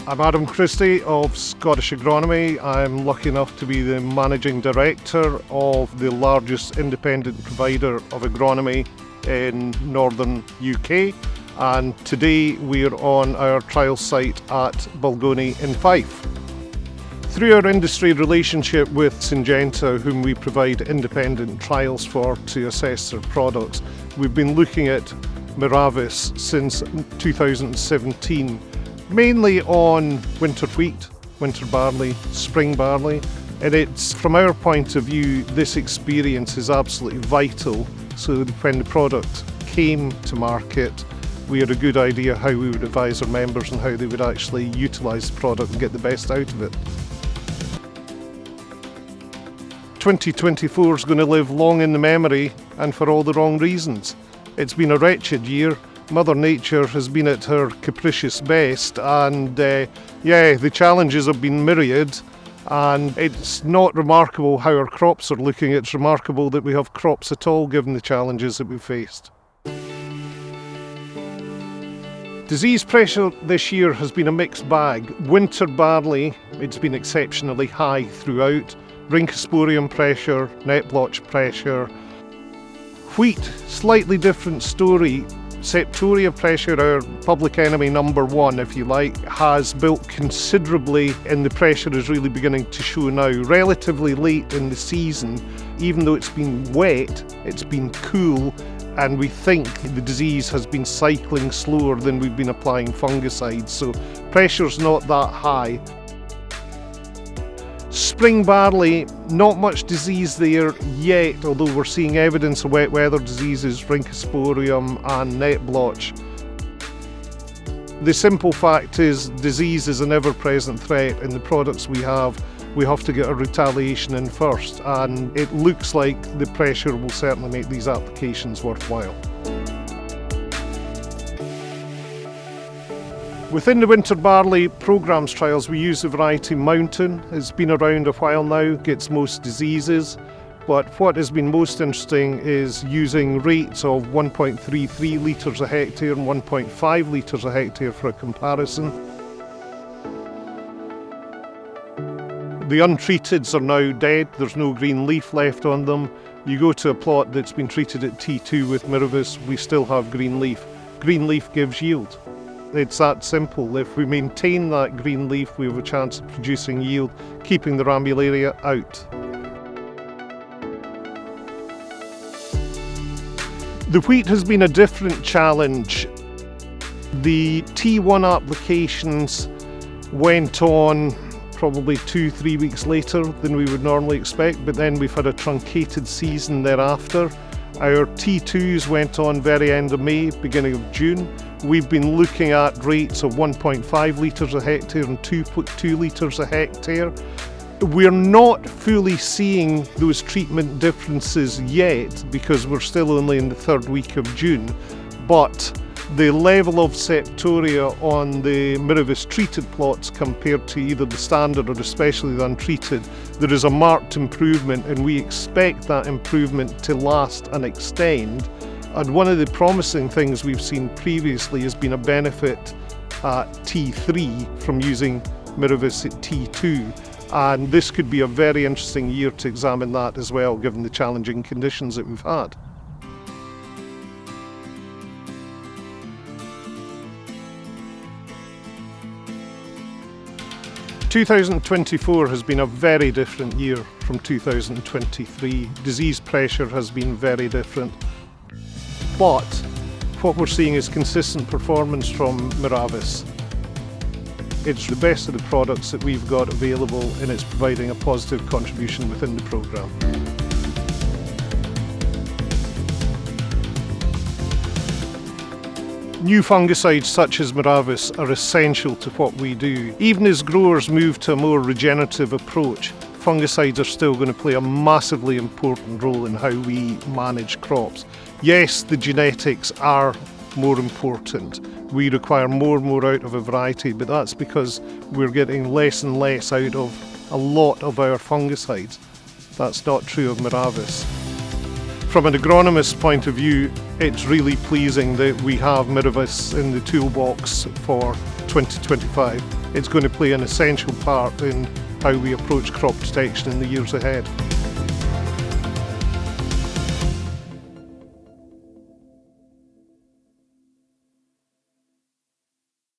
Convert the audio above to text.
I'm Adam Christie of Scottish Agronomy. I'm lucky enough to be the Managing Director of the largest independent provider of agronomy in northern UK, and today we're on our trial site at Balgonie in Fife. Through our industry relationship with Syngenta, whom we provide independent trials for to assess their products, we've been looking at Miravis since 2017, mainly on winter wheat, winter barley, spring barley, and it's, from our point of view, this experience is absolutely vital, so when the product came to market, we had a good idea how we would advise our members and how they would actually utilise the product and get the best out of it. 2024 is going to live long in the memory, and for all the wrong reasons. It's been a wretched year. Mother Nature has been at her capricious best, and the challenges have been myriad, and it's not remarkable how our crops are looking. It's remarkable that we have crops at all given the challenges that we've faced. Disease pressure this year has been a mixed bag. Winter barley, it's been exceptionally high throughout. Rhynchosporium pressure, net blotch pressure. Wheat, slightly different story. Septoria pressure, our public enemy number one, if you like, has built considerably, and the pressure is really beginning to show now. Relatively late in the season, even though it's been wet, it's been cool, and we think the disease has been cycling slower than we've been applying fungicides, so pressure's not that high. Spring barley, not much disease there yet, although we're seeing evidence of wet weather diseases, Rhynchosporium and net blotch. The simple fact is disease is an ever-present threat, and the products we have to get a retaliation in first, and it looks like the pressure will certainly make these applications worthwhile. Within the winter barley programmes trials, we use the variety Mountain. It's been around a while now, gets most diseases, but what has been most interesting is using rates of 1.33 litres a hectare and 1.5 litres a hectare for a comparison. The untreateds are now dead, there's no green leaf left on them. You go to a plot that's been treated at T2 with Miravis, we still have green leaf. Green leaf gives yield. It's that simple. If we maintain that green leaf, we have a chance of producing yield, keeping the Rambularia out. The wheat has been a different challenge. The T1 applications went on probably 2-3 weeks later than we would normally expect, but then we've had a truncated season thereafter. Our T2s went on very end of May, beginning of June. We've been looking at rates of 1.5 litres a hectare and 2 litres a hectare. We're not fully seeing those treatment differences yet because we're still only in the third week of June, but the level of septoria on the Miravis treated plots compared to either the standard or especially the untreated, there is a marked improvement, and we expect that improvement to last and extend. And one of the promising things we've seen previously has been a benefit at T3 from using Miravis at T2, and this could be a very interesting year to examine that as well, given the challenging conditions that we've had. (2024) has been a very different year from 2023. Disease pressure has been very different. But what we're seeing is consistent performance from Miravis. It's the best of the products that we've got available, and it's providing a positive contribution within the programme. New fungicides such as Miravis are essential to what we do. Even as growers move to a more regenerative approach, fungicides are still going to play a massively important role in how we manage crops. Yes, the genetics are more important. We require more and more out of a variety, but that's because we're getting less and less out of a lot of our fungicides. That's not true of Miravis. From an agronomist's point of view, it's really pleasing that we have Miravis in the toolbox for 2025. It's going to play an essential part in how we approach crop protection in the years ahead.